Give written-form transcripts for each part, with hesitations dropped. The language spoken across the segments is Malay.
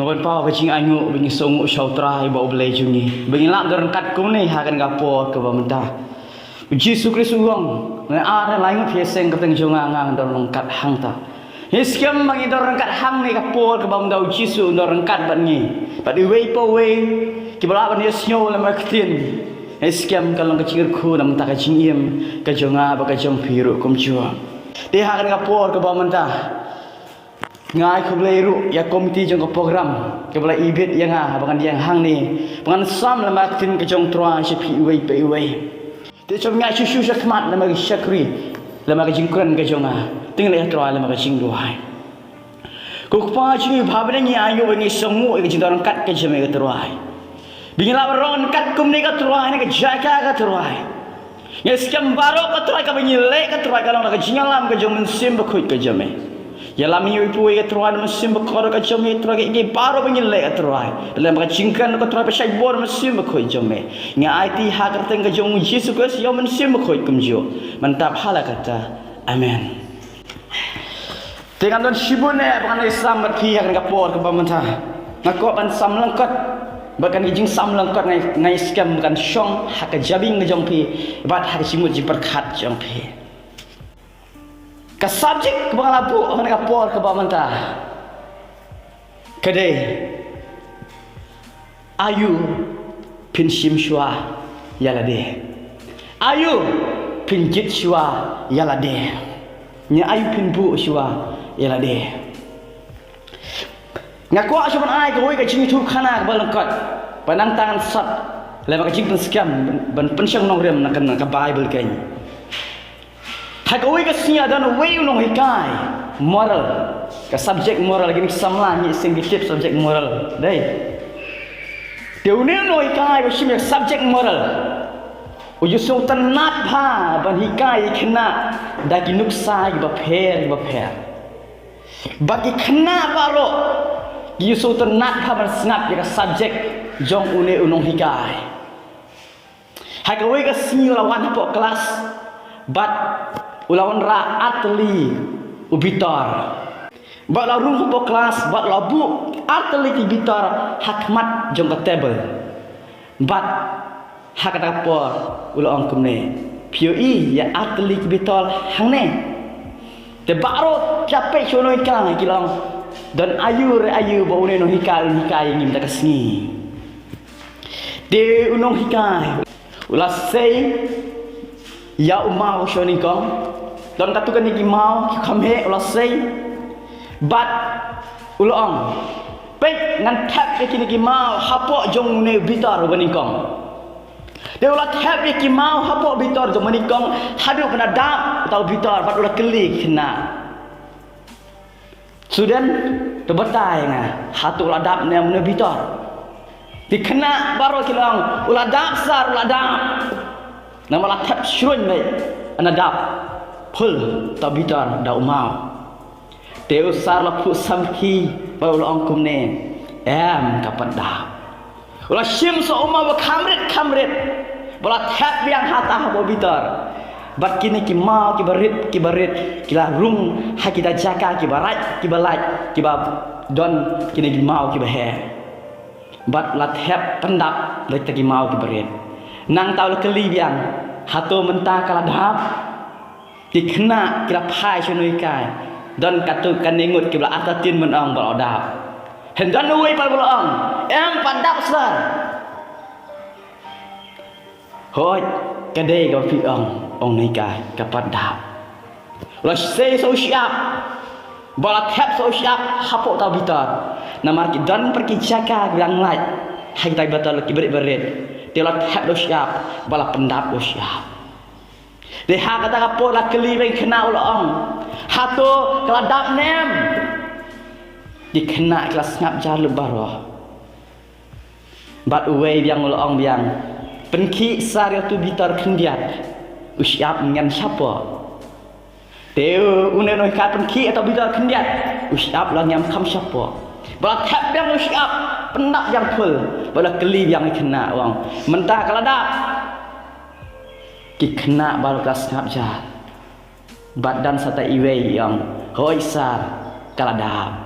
Ngawan pa kacing anyu bingi songu syautra iba oblay jungi. Bingi lak gerengkat kum ni hakan gapor ke bamenta. Yesus Kristus uang. Na ada lain pieseng keteng jongangang dor lengkat hang ta. Hiskem bagi dor lengkat hang ni gapor ke bamenta Yesus dor lengkat bangi. Padi wei po wei kibala ban yesnyo lama ketin. Hiskem kalau kacing ku nam ta kacing iem ka jonga ba ka jong piru kum jua. Dia hakan gapor ke bamenta. Ngai kubleiru ya komiti jong program kebala ibit yang bahkan yang hang ni pengan sam lama tin ke jong trua si wei pe wei te chom ngai susu sakmat lama syakri lama ke jingkran ke jong tinggal ya trua lama ke jing duai ku pa chi bhabne ni ayu ni songu ke jing orang kat ke jeme ke trua bingila ron kat kum ni ke trua ni ke jaka ke trua ya skam baro ke trua ke bingile ke trua kalau ke jingalam ke jong mensim bekut ke jeme ya lami ipu ke truai mesin bekor ke jome truai ke baro bengile ke truai dalam ke cingkan ke truai pesai bor mesin bekoi jome nya IT ha kerteng ke jong Yesus Kristus yo mesin bekoi kumjo mantap hala kata amen dengan don sibune bukan Islam berpi akan kapor ke pamenta ngako ban sam lengkot bahkan jing sam lengkot ngai scam bukan syong hak jabing ke jong pi bat hak simut ji berkat jong pi ke subjek bangalabu akan kapor ke bamenta kedai ayu pin sim shua yalade ayu pin jit shua yalade nya ayu pin bu shua yalade ngaku asyuman ai koi ka jing tu khana ke balangkat panang tangan sat lema ka jing scam ban pensyang nong rem nak ka bible kain Hakoi ke sia dan way unong hikai moral ke subjek moral gini samla ni sing dikit subjek moral dai dia unong hikai besi subjek moral uju sultan nat pha ban hikai kena dagi nuksa ba pher bagi kena baro uju sultan nat pha ban snap ke subjek jong unong hikai hakoi ke sia lawan po kelas bat ulawan ra atli ubitar bak la rung po kelas bak la bu atli ki bitar hakmat jong ka table bat hakata por ulang kumne POE ya atli ki bitar hangne te baro cape chono ka kilang dan ayu ba une no hikai ngim ta kasni de unong hikai ulah sei ya umau shoni kong don katukan ni mau khamhe ulah sei bat ulong pe ngan tap ke ni mau hapo jong ne bitar bani kong de ulah tap ke mau hapo bitar jong bani kong hadu kena dap atau bitar bat ulah keli kena sudan to batai nga hatu ulah dap ne bitar dikena baro kilang ulah dap sar ulah dap nama la tap shrun mai anadap phul tabitar da umau teu sar la pu samki ba ulong kumne em kapat da ula shim so umau ba khamret bala tap yang hata bo bitar bat kini ki mau ki barit kila rung hakida jaka ki barat ki balat ki bab don kini ki mau ki bahe bat la tap pendap le ki mau ki barit nang tahu keli biang hatu mentah kala dahap dikena kira pai chunui kai dan katu kaningut kibla atatin menang bal dahap hendan nuai pal bolong em pandap sar hoi kadai ka pi ong nai kai kapat dahap la sei so siap bala tap so siap hapo ta bitar namar ki dan pergi jaga bilang laj hai tai batal ki berit dia lah tak siap bala pendap siap dia kata kapor lah keli beng kena ulong hatu keladap nem dikena kelas ngap jalur baroh bat uwe biang ulong biang penki sar tu bitar kendiat usiap ngan siapa teu une noi ka penki atau bitar kendiat usiap lah nyam kam siapa bala tap yang usiap pendap yang full bala keli yang kena wang mentah keladap ki kena baru kas ngap badan sata iwe yang hoi sar kaladap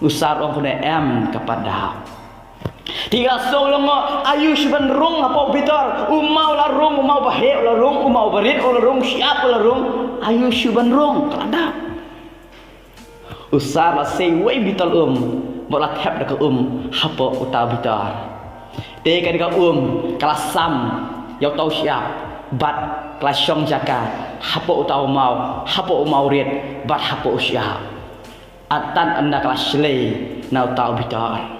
Usar orang kena kepada tiga solongo ayu siban rung apa bitar umau la rung umau bahe la rung umau barit la rung siap la rung ayu siban rung kelada usar la sewai bitar bola tap dekat apa uta bitar tega dekat kelasam yau tahu siap bat kelas syong jaka apa uta umau rit bat apa siap atan anda kelas selai nau tahu bitar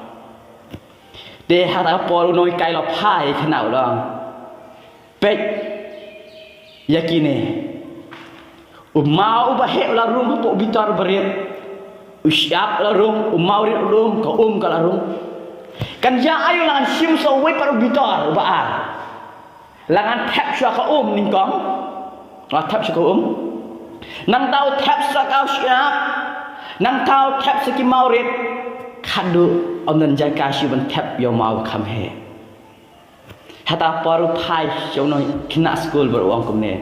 để hai ta bỏ nồi cay lọc hai thế nào đó bếch yakine umau bahek la rum po bitar berit usyap la rum umau rit rum ka ka la rum kan ja ayu langan sim so we par bitar baar langan tap sya ka ning kong la tap sya ka nang tau tap sya ka usyap nang tau tap sya ki mau rit khadu ông jaga si ban tap yo mau kham he hata paru phai chau noi kina school ber wang kum ne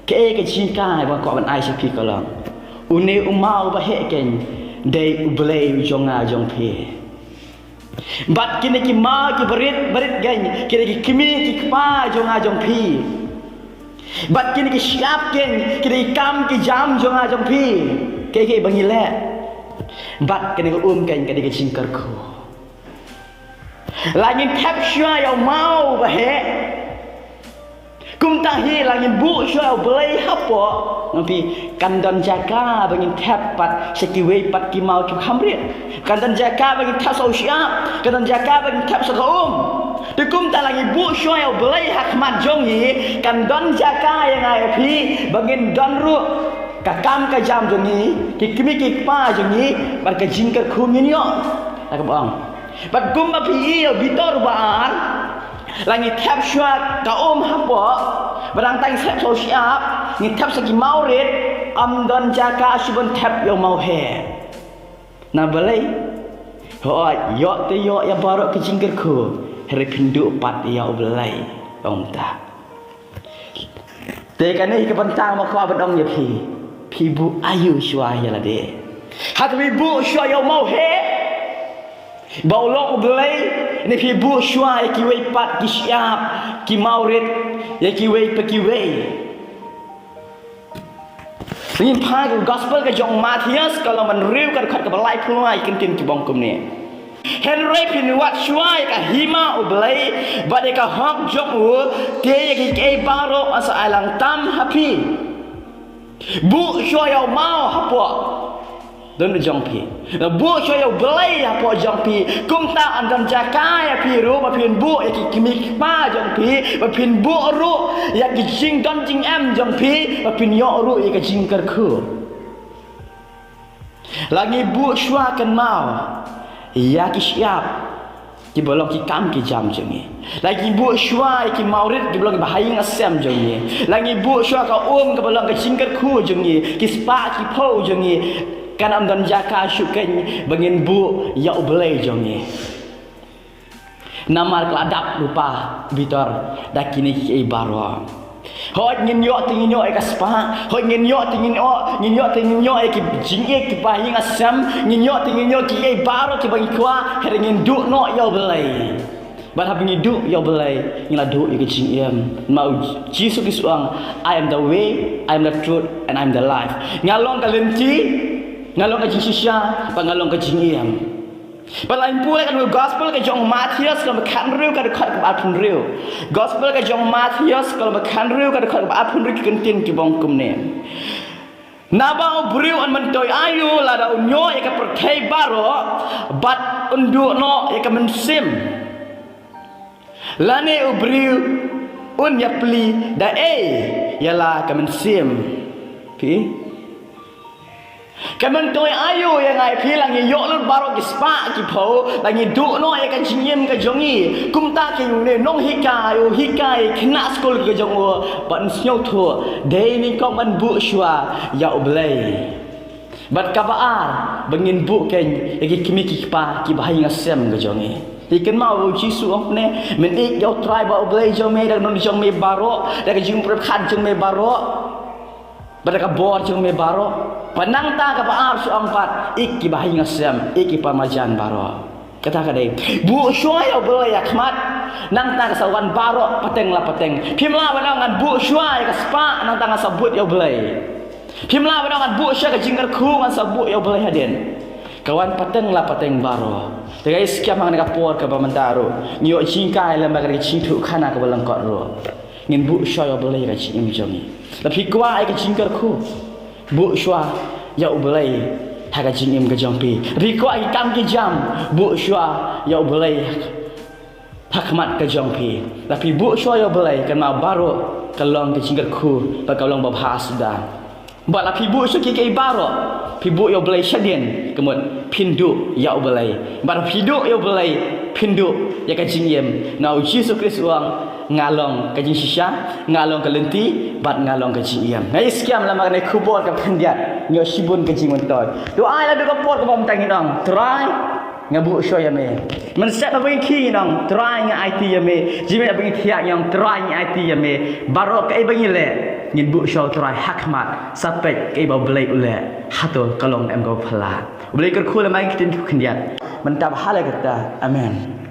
ke chi kai ba ko ban ai si pi ko lang une umau ba he ken dei ublei jonga jong phi bat kini ki ma ki berit gen kini ki kimi ki pa jonga jong phi bat kini ki siap gen kini kam ki jam jonga jong phi ke bangi le bat kini ko ken kini ki chingkar ko langit tap syua yang mau bahek kum tahi langit bu syua belai hapo nanti kandan jaga bangin tap pat sekiwe pat ki mau ki hamrit kandan jaga bangin tap so siap kandan jaga bangin tap so de kum ta langit bu syua yang belai hakmat jongi kandan jaga yang ai pi bangin dan ru kakam ka jam jongi ki kimi ki pa jongi bar ka jingkar khum ni yo tak bang bat gum ba pi bitor baan langit tap syua ka hapo barang tang sep so siap ni tap segi maurit don jaka subon tap yo mau he na balai ho yo te yo ya barok ke jingger ko hari pindu pat ya balai om ta te kan ni ke bantang ma kwa badong ya pi bu ayu syua ya la de hat wi bu syua yo mau he bau long belai ni pi bu syua ki wei pat ki siap ki maurit ya ki wei pa ki wei ni pa ku gospel ka jong Matius kalau man riu ka khat ka balai phulai kin tin ki bong kum ni Henry pin wat syua ka hima u belai ba de ka hok jong u te ya ki ke baro asa alang tam happy bu syua ya mau hapo don jong pi bu cho yo belai apa jong pi kum ta andam jaka ya pi ru ma pin bu ya ki kimi pa jong pi ma pin bu ru ya ki jing don jing am jong pi ma pin yo ru ya ki jing kar khu lagi bu shwa kan mau ya ki siap ki bolong ki kam ki jam jong ni lagi bu shwa ki maurit ki bolong bahai ngasem jong ni lagi bu shwa ka ka bolong ka jing kar khu jong ni ki spa ki po jong ni kan am dan jaka syuken bangin bu ya ubelai jongi namar keladap lupa bitor dakini ki baro hot ngin yo tingin yo ka spa hot ngin yo tingin yo ki jinge ki bahi ngasam ngin yo tingin yo ki baro ki bangi kwa heringin du no ya ubelai ban habingi du ya ubelai ngila du ki jingem mau Jesus Kristus I am the way I am the truth and I am the life ngalong kalenti ngalong ka jisya pangalong ka jingiam palain pula kan gospel ka jong Matius kalau makan riu ka dekat ka apun riu gospel ka jong Matius kalau makan riu ka dekat ka apun riu kentin ki bongkum ne naba briu an mentoi ayu la da unyo ya ka pertai baro bat undu no ya ka mensim lane ubriu un ya pli da ya la ka mensim pi kamen toy ayu yang ai pi lang yo lut baro ki spa ki pho lang du no ya kan chingiem ka jongi kum ta ki ne nong hikai kena school ka jong ban snyo tho de ni kong ban bu shwa ya oblei bat ka baar bangin bu ken ki kimi ki pa ki bahai ngasem ka jongi ikan mau jisu ne men ik yo try ba oblei jong me dan jong me baro da ka jing prep khan jong me baro ba da ka bor jong me baro Panang ta ka paar su ampat iki bahi ngasam iki pamajan baro. Kata kadai bu syua ya boleh ya khmat nang ta sawan baro pateng la pateng. Phimla ba ngan bu syua ka spa nang ta ngasabut ya boleh. Phimla ba ngan bu syua ka jingkar khu ngan sabut ya boleh haden. Kawan pateng la pateng baro. Tegai sekian mangan ka por ka pamantaro. Nyo jingkai la ba ka cingthu khana ka balangkot ro. Ngin bu syua ya boleh ka cing jomi. Tapi kwa ai ka jingkar khu. Bu syua ya boleh haga jingim ke jampi. Riko ai kam ke jam bu syua ya boleh hakmat ke jampi. Tapi bu syua ya boleh kan ma baro kalong ke jingkar khu pa kalong babhas dah. Ba la pi bu syua ke baro. Pi bu ya boleh syadien kemut pindu ya boleh. Ba pindu ya boleh pindu ya ka jingim. Nau Yesus Kristus wang ngalong ke jing sisya ngalong ke lenti bat ngalong ke jingim. Ngai sekian lama kena kubur ke pendiat nyo sibun ke jing mentoy. Doa la do kapor ke bom tangi dong. Try ngabu syo ya me. Men set ba ki dong. Try nga IT ya me. Jime ba tiak yang try nga IT ya me. Baro ke ba le. Ngin bu syo try hakmat sapek ke ba blai ule. Hato kalong em go phala. Blai ker khula mai kitin kendiat. Mentap hala kata. Amen.